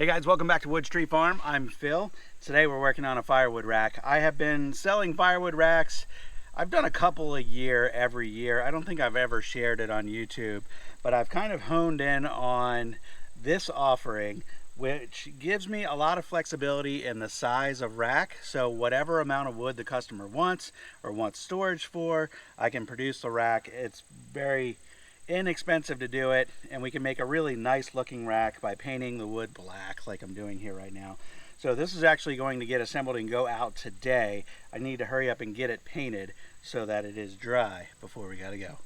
Hey guys, welcome back to Woods Tree Farm. I'm Phil. Today we're working on a firewood rack. I have been selling firewood racks. I've done a couple a year every year. I don't think I've ever shared it on YouTube, but I've kind of honed in on this offering, which gives me a lot of flexibility in the size of rack. So whatever amount of wood the customer wants or wants storage for, I can produce the rack. It's very inexpensive to do it, and we can make a really nice looking rack by painting the wood black like I'm doing here right now. So this is actually going to get assembled and go out today. I need to hurry up and get it painted so that it is dry before we gotta go.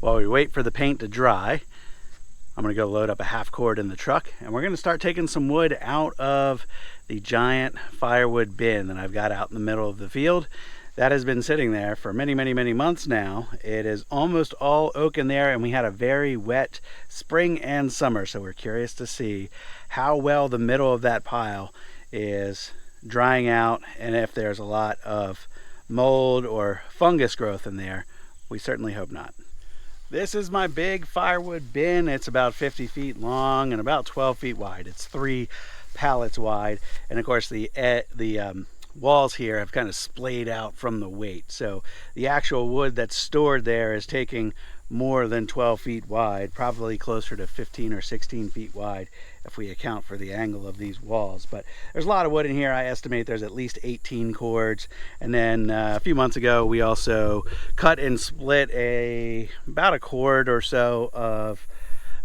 While we wait for the paint to dry, I'm going to go load up a half cord in the truck, and we're going to start taking some wood out of the giant firewood bin that I've got out in the middle of the field. That has been sitting there for many months now. It is almost all oak in there, and we had a very wet spring and summer, so we're curious to see how well the middle of that pile is drying out and if there's a lot of mold or fungus growth in there. We certainly hope not. This is my big firewood bin. It's about 50 feet long and about 12 feet wide. It's 3 pallets wide. And of course the walls here have kind of splayed out from the weight. So the actual wood that's stored there is taking more than 12 feet wide, probably closer to 15 or 16 feet wide if we account for the angle of these walls. But there's a lot of wood in here. I estimate there's at least 18 cords. And then a few months ago we also cut and split about a cord or so of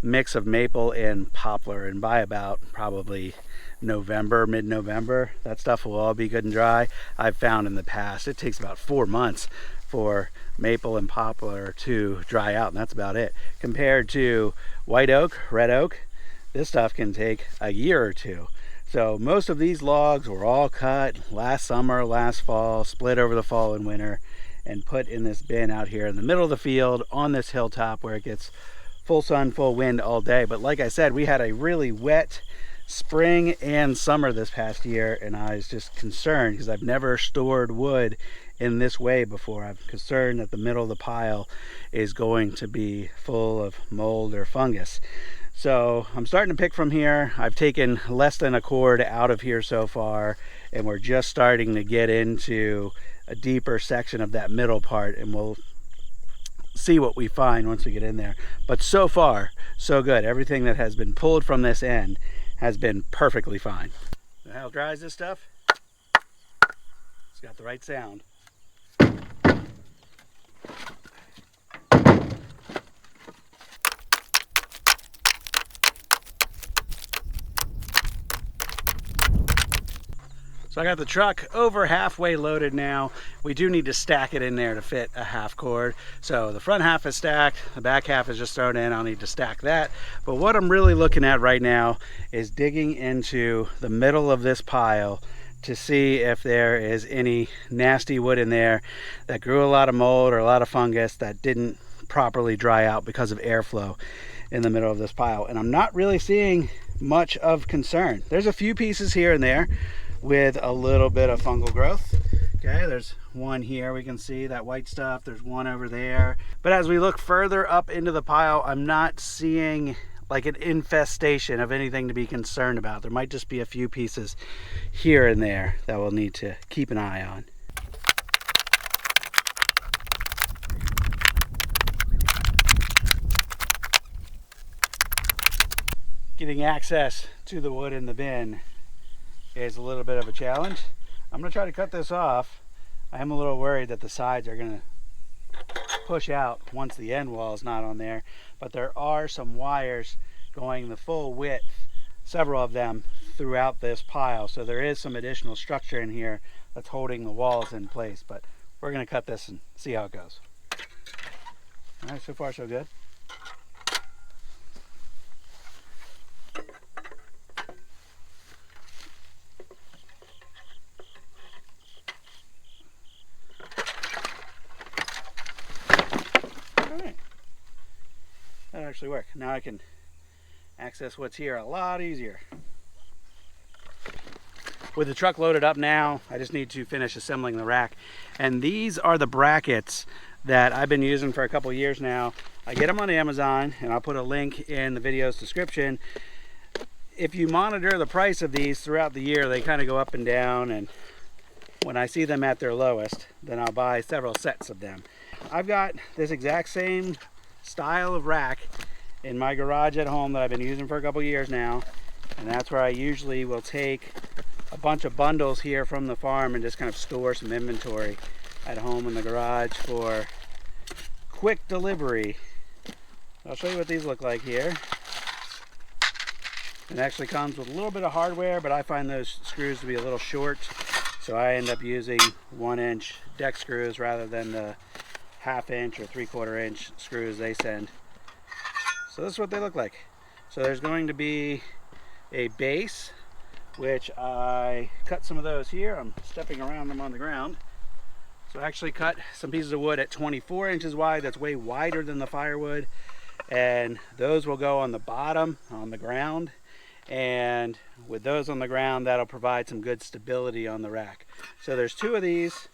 mix of maple and poplar, and by about probably November, mid-November, that stuff will all be good and dry. I've found in the past it takes about 4 months for maple and poplar to dry out, and that's about it. Compared to white oak, red oak, this stuff can take a year or two. So most of these logs were all cut last summer, last fall, split over the fall and winter, and put in this bin out here in the middle of the field on this hilltop where it gets full sun, full wind all day. But like I said, we had a really wet spring and summer this past year, and I was just concerned because I've never stored wood in this way before. I'm concerned that the middle of the pile is going to be full of mold or fungus. So I'm starting to pick from here. I've taken less than a cord out of here so far, and we're just starting to get into a deeper section of that middle part, and we'll see what we find once we get in there. But so far, so good. Everything that has been pulled from this end has been perfectly fine. So how dry is this stuff? It's got the right sound. So I got the truck over halfway loaded now. We do need to stack it in there to fit a half cord. So the front half is stacked, the back half is just thrown in. I'll need to stack that. But what I'm really looking at right now is digging into the middle of this pile to see if there is any nasty wood in there that grew a lot of mold or a lot of fungus that didn't properly dry out because of airflow in the middle of this pile. And I'm not really seeing much of concern. There's a few pieces here and there with a little bit of fungal growth. Okay, there's one here, we can see that white stuff. There's one over there. But as we look further up into the pile, I'm not seeing like an infestation of anything to be concerned about. There might just be a few pieces here and there that we'll need to keep an eye on. Getting access to the wood in the bin is a little bit of a challenge. I'm going to try to cut this off. I am a little worried that the sides are going to push out once the end wall is not on there, but there are some wires going the full width, several of them throughout this pile, so there is some additional structure in here that's holding the walls in place. But we're going to cut this and see how it goes. All right, so far so good. actually work. Now I can access what's here a lot easier. With the truck loaded up now, I just need to finish assembling the rack. And these are the brackets that I've been using for a couple years now. I get them on Amazon, and I'll put a link in the video's description. If you monitor the price of these throughout the year, they kind of go up and down, and when I see them at their lowest, then I'll buy several sets of them. I've got this exact same style of rack in my garage at home that I've been using for a couple years now, and that's where I usually will take a bunch of bundles here from the farm and just kind of store some inventory at home in the garage for quick delivery. I'll show you what these look like here. It actually comes with a little bit of hardware, but I find those screws to be a little short, so I end up using 1-inch deck screws rather than the 1/2 inch or 3/4 inch screws they send. So this is what they look like. So there's going to be a base, which I cut some of those here. I'm stepping around them on the ground. So I actually cut some pieces of wood at 24 inches wide. That's way wider than the firewood. And those will go on the bottom, on the ground. And with those on the ground, that'll provide some good stability on the rack. So there's 2 of these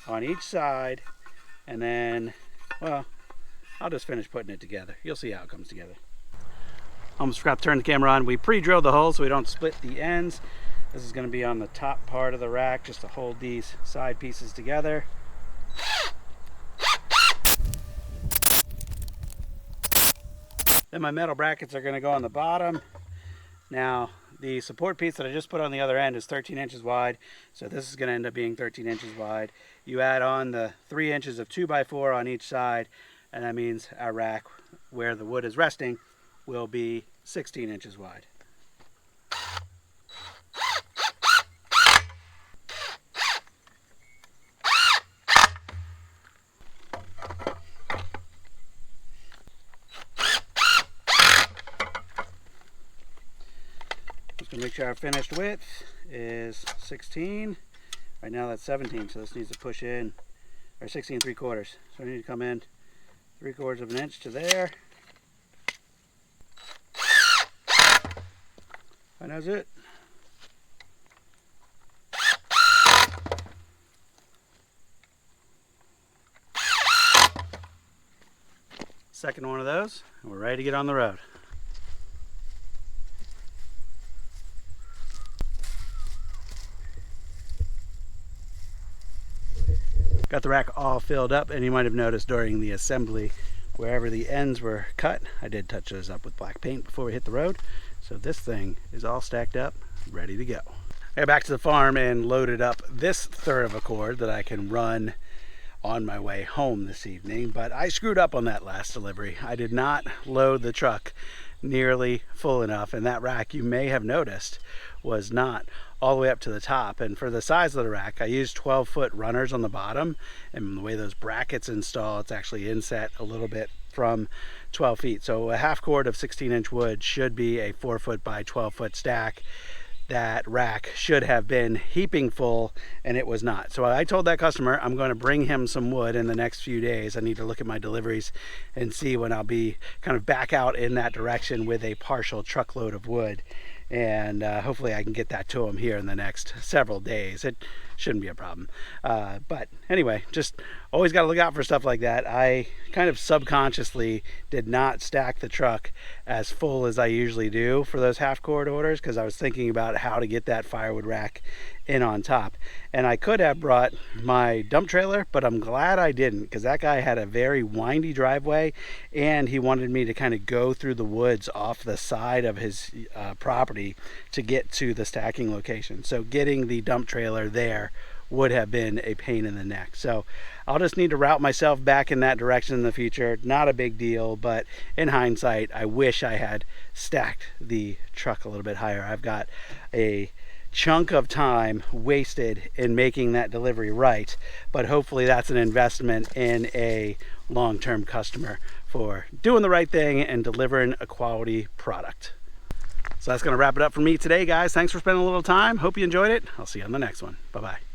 on each side. And then, well, I'll just finish putting it together. You'll see how it comes together. Almost forgot to turn the camera on. We pre-drilled the hole so we don't split the ends. This is going to be on the top part of the rack just to hold these side pieces together. Then my metal brackets are going to go on the bottom. Now, the support piece that I just put on the other end is 13 inches wide, so this is going to end up being 13 inches wide. You add on the 3 inches of 2x4 on each side, and that means our rack where the wood is resting will be 16 inches wide. Just gonna make sure our finished width is 16. Right now that's 17, so this needs to push in, or 16 3/4. So I need to come in 3/4 of an inch to there. And that's it. Second one of those, and we're ready to get on the road. Got the rack all filled up, and you might have noticed during the assembly wherever the ends were cut, I did touch those up with black paint before we hit the road. So this thing is all stacked up, ready to go. I got back to the farm and loaded up this third of a cord that I can run on my way home this evening, but I screwed up on that last delivery. I did not load the truck nearly full enough, and that rack, you may have noticed, was not all the way up to the top. And for the size of the rack, I used 12-foot runners on the bottom, and the way those brackets install, it's actually inset a little bit from 12 feet. So a half cord of 16-inch wood should be a 4-foot by 12-foot stack. That rack should have been heaping full, and it was not. So I told that customer I'm going to bring him some wood in the next few days. I need to look at my deliveries and see when I'll be kind of back out in that direction with a partial truckload of wood. And hopefully I can get that to him here in the next several days. It shouldn't be a problem. But anyway, just always got to look out for stuff like that. I kind of subconsciously did not stack the truck as full as I usually do for those half cord orders, because I was thinking about how to get that firewood rack in on top. And I could have brought my dump trailer, but I'm glad I didn't, because that guy had a very windy driveway, and he wanted me to kind of go through the woods off the side of his property to get to the stacking location. So getting the dump trailer there would have been a pain in the neck. So I'll just need to route myself back in that direction in the future. Not a big deal, but in hindsight, I wish I had stacked the truck a little bit higher. I've got a chunk of time wasted in making that delivery right, but hopefully that's an investment in a long-term customer for doing the right thing and delivering a quality product. So that's going to wrap it up for me today, guys. Thanks for spending a little time. Hope you enjoyed it. I'll see you on the next one. Bye-bye.